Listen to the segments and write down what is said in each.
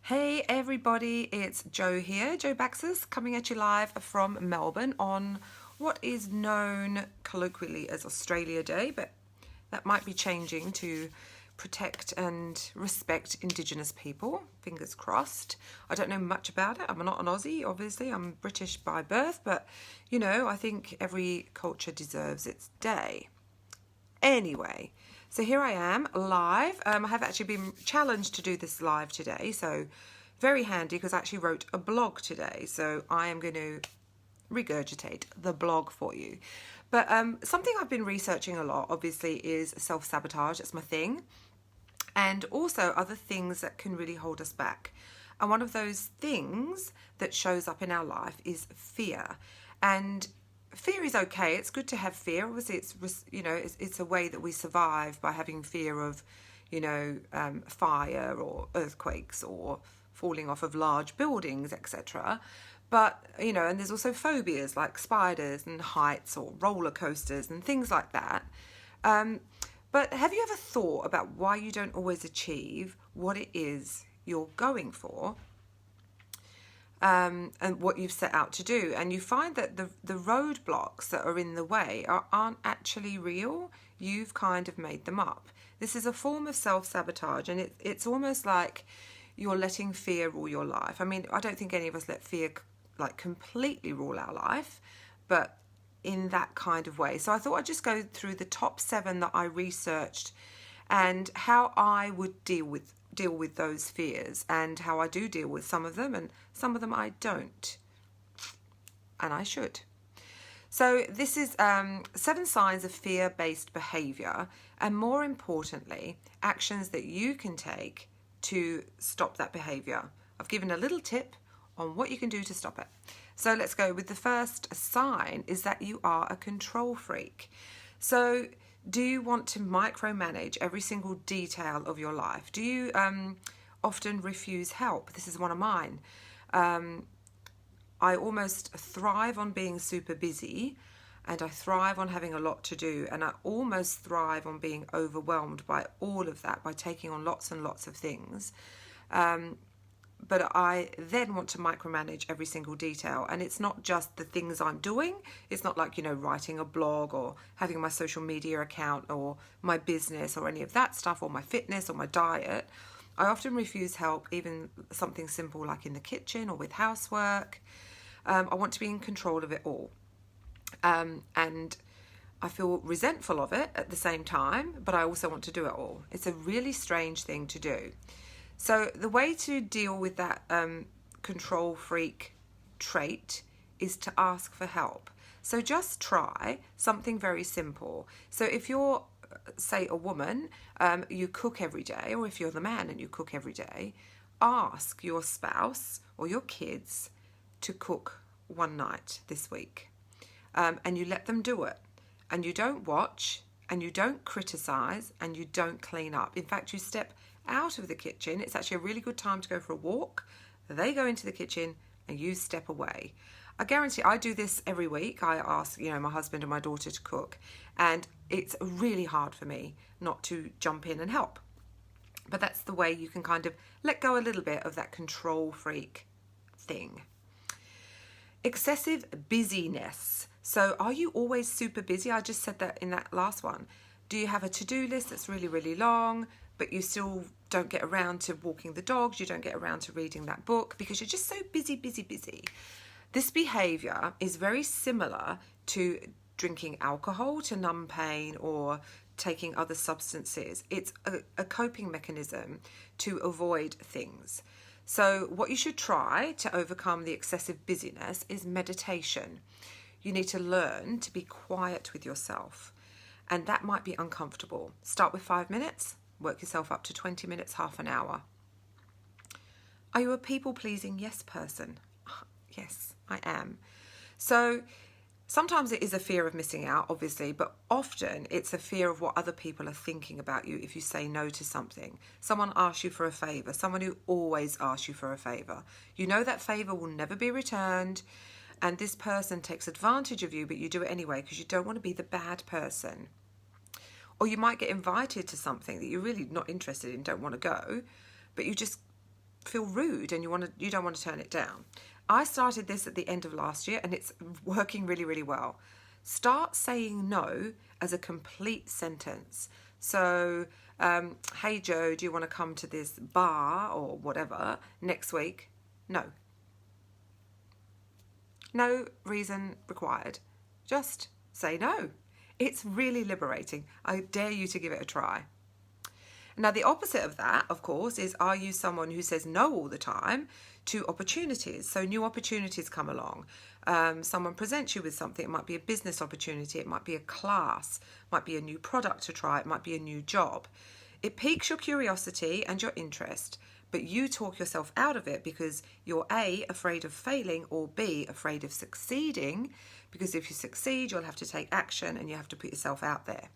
Hey everybody, it's Jo here, Jo Baxis, coming at you live from Melbourne on what is known colloquially as Australia Day, but that might be changing to protect and respect Indigenous people, fingers crossed. I don't know much about it. I'm not an Aussie, obviously. I'm British by birth, but you know, I think every culture deserves its day. Anyway, so here I am live. I have actually been challenged to do this live today, so very handy because I actually wrote a blog today. So I am going to regurgitate the blog for you. But something I've been researching a lot, obviously, is self-sabotage. That's my thing. And also other things that can really hold us back. And one of those things that shows up in our life is fear. And fear is okay. It's good to have fear. Obviously, it's a way that we survive by having fear of, fire or earthquakes or falling off of large buildings, etc. But, and there's also phobias like spiders and heights or roller coasters and things like that. But have you ever thought about why you don't always achieve what it is you're going for? And what you've set out to do, and you find that the roadblocks that are in the way aren't actually real. You've kind of made them up. This is a form of self-sabotage, and it's almost like you're letting fear rule your life. I mean, I don't think any of us let fear like completely rule our life, but in that kind of way. So I thought I'd just go through the top 7 that I researched and how I would deal with those fears, and how I do deal with some of them, and some of them I don't, and I should. So this is 7 signs of fear-based behavior, and more importantly, actions that you can take to stop that behavior. I've given a little tip on what you can do to stop it. So let's go with the first sign is that you are a control freak. So do you want to micromanage every single detail of your life? Do you often refuse help? This is one of mine. I almost thrive on being super busy, and I thrive on having a lot to do, and I almost thrive on being overwhelmed by all of that, by taking on lots and lots of things. But I then want to micromanage every single detail. And it's not just the things I'm doing. It's not like, writing a blog or having my social media account or my business or any of that stuff, or my fitness or my diet. I often refuse help, even something simple like in the kitchen or with housework. I want to be in control of it all. And I feel resentful of it at the same time, but I also want to do it all. It's a really strange thing to do. So the way to deal with that control freak trait is to ask for help. So just try something very simple. So if you're, say, a woman, you cook every day, or if you're the man and you cook every day, ask your spouse or your kids to cook one night this week. And you let them do it. And you don't watch, and you don't criticize, and you don't clean up. In fact, you step out of the kitchen. It's actually a really good time to go for a walk. They go into the kitchen and you step away. I guarantee I do this every week. I ask, my husband and my daughter to cook, and it's really hard for me not to jump in and help. But that's the way you can kind of let go a little bit of that control freak thing. Excessive busyness. So are you always super busy? I just said that in that last one. Do you have a to-do list that's really, really long, but you still don't get around to walking the dogs, you don't get around to reading that book because you're just so busy. This behavior is very similar to drinking alcohol to numb pain or taking other substances. It's a coping mechanism to avoid things. So what you should try to overcome the excessive busyness is meditation. You need to learn to be quiet with yourself, and that might be uncomfortable. Start with 5 minutes. Work yourself up to 20 minutes, half an hour. Are you a people-pleasing yes person? Yes, I am. So sometimes it is a fear of missing out, obviously, but often it's a fear of what other people are thinking about you if you say no to something. Someone asks you for a favour, someone who always asks you for a favour. You know that favour will never be returned, and this person takes advantage of you, but you do it anyway because you don't want to be the bad person. Or you might get invited to something that you're really not interested in, don't want to go, but you just feel rude and you don't want to turn it down. I started this at the end of last year and it's working really, really well. Start saying no as a complete sentence. So, hey Joe, do you want to come to this bar or whatever next week? No. No reason required. Just say no. It's really liberating. I dare you to give it a try. Now, the opposite of that, of course, is are you someone who says no all the time to opportunities? So new opportunities come along. Someone presents you with something. It might be a business opportunity. It might be a class. It might be a new product to try. It might be a new job. It piques your curiosity and your interest, but you talk yourself out of it because you're A, afraid of failing, or B, afraid of succeeding, because if you succeed, you'll have to take action and you have to put yourself out there.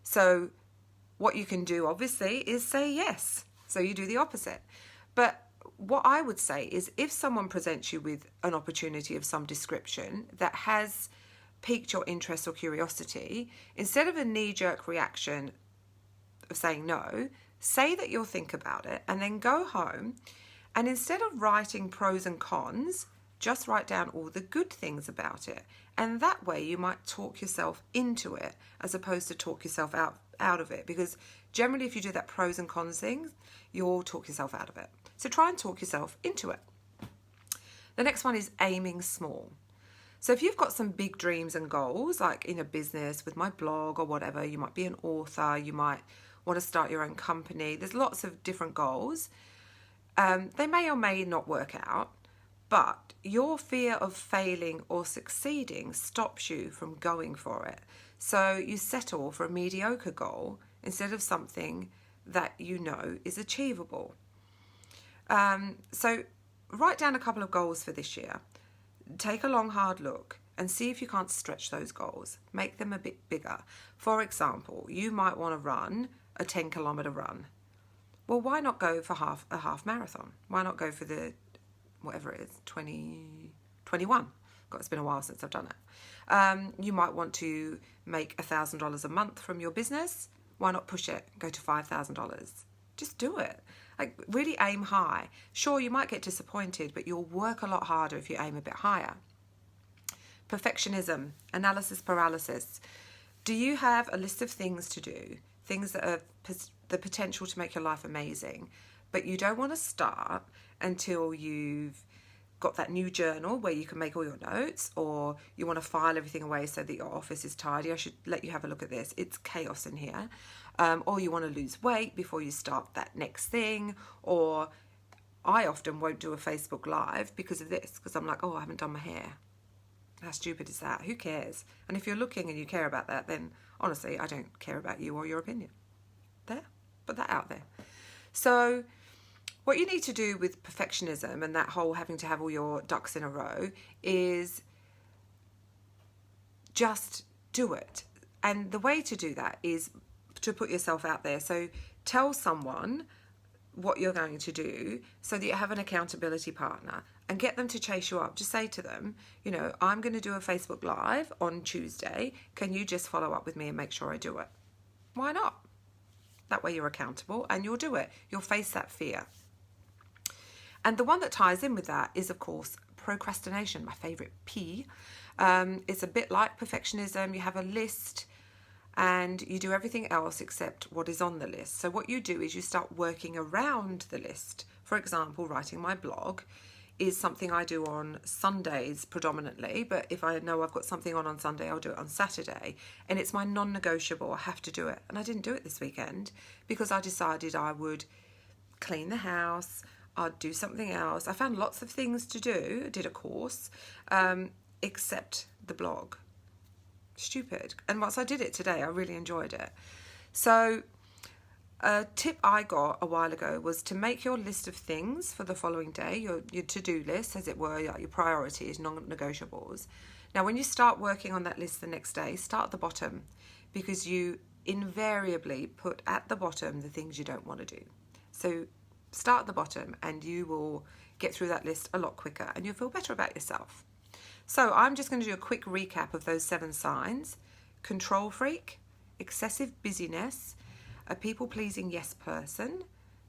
So what you can do, obviously, is say yes. So you do the opposite. But what I would say is if someone presents you with an opportunity of some description that has piqued your interest or curiosity, instead of a knee-jerk reaction of saying no, say that you'll think about it and then go home and instead of writing pros and cons, just write down all the good things about it. And that way you might talk yourself into it as opposed to talk yourself out of it, because generally if you do that pros and cons thing, you'll talk yourself out of it. So try and talk yourself into it. The next one is aiming small. So if you've got some big dreams and goals, like in a business with my blog or whatever, you might be an author, you might want to start your own company. There's lots of different goals. They may or may not work out, but your fear of failing or succeeding stops you from going for it. So you settle for a mediocre goal instead of something that you know is achievable. So write down a couple of goals for this year. Take a long, hard look and see if you can't stretch those goals. Make them a bit bigger. For example, you might want to run a 10-kilometer run. Well, why not go for a half marathon? Why not go for the, whatever it is, 21? God, it's been a while since I've done it. You might want to make $1,000 a month from your business. Why not push it? Go to $5,000. Just do it. Like, really aim high. Sure, you might get disappointed, but you'll work a lot harder if you aim a bit higher. Perfectionism, analysis paralysis. Do you have a list of things to do, things that have the potential to make your life amazing, but you don't want to start until you've got that new journal where you can make all your notes, or you want to file everything away so that your office is tidy? I should let you have a look at this. It's chaos in here. Or you want to lose weight before you start that next thing, or I often won't do a Facebook Live because of this, because I'm like, oh, I haven't done my hair. How stupid is that? Who cares? And if you're looking and you care about that, then honestly, I don't care about you or your opinion. There, put that out there. So what you need to do with perfectionism and that whole having to have all your ducks in a row is just do it. And the way to do that is to put yourself out there. So tell someone what you're going to do so that you have an accountability partner and get them to chase you up. Just say to them, you know, I'm going to do a Facebook Live on Tuesday. Can you just follow up with me and make sure I do it? Why not? That way you're accountable and you'll do it. You'll face that fear. And the one that ties in with that is, of course, procrastination, my favorite P. It's a bit like perfectionism. You have a list and you do everything else except what is on the list. So what you do is you start working around the list. For example, writing my blog is something I do on Sundays predominantly, but if I know I've got something on Sunday, I'll do it on Saturday. And it's my non-negotiable. I have to do it. And I didn't do it this weekend because I decided I would clean the house, I'd do something else. I found lots of things to do. I did a course, except the blog. Stupid. And once I did it today, I really enjoyed it. So a tip I got a while ago was to make your list of things for the following day, your to-do list, as it were, like your priorities, non-negotiables. Now, when you start working on that list the next day, start at the bottom, because you invariably put at the bottom the things you don't want to do. So start at the bottom and you will get through that list a lot quicker and you'll feel better about yourself. So I'm just going to do a quick recap of those 7 signs. Control freak, excessive busyness, a people-pleasing yes person,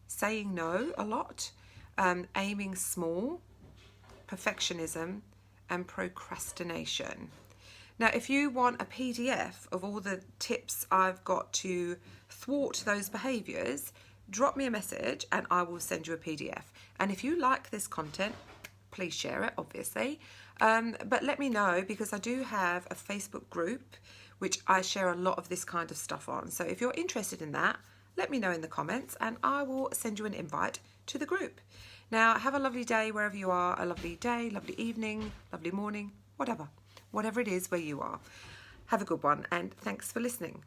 saying no a lot, aiming small, perfectionism, and procrastination. Now, if you want a PDF of all the tips I've got to thwart those behaviours, drop me a message and I will send you a PDF. And if you like this content, please share it, obviously. But let me know, because I do have a Facebook group which I share a lot of this kind of stuff on. So if you're interested in that, let me know in the comments and I will send you an invite to the group. Now, have a lovely day wherever you are, a lovely day, lovely evening, lovely morning, whatever it is where you are. Have a good one, and thanks for listening.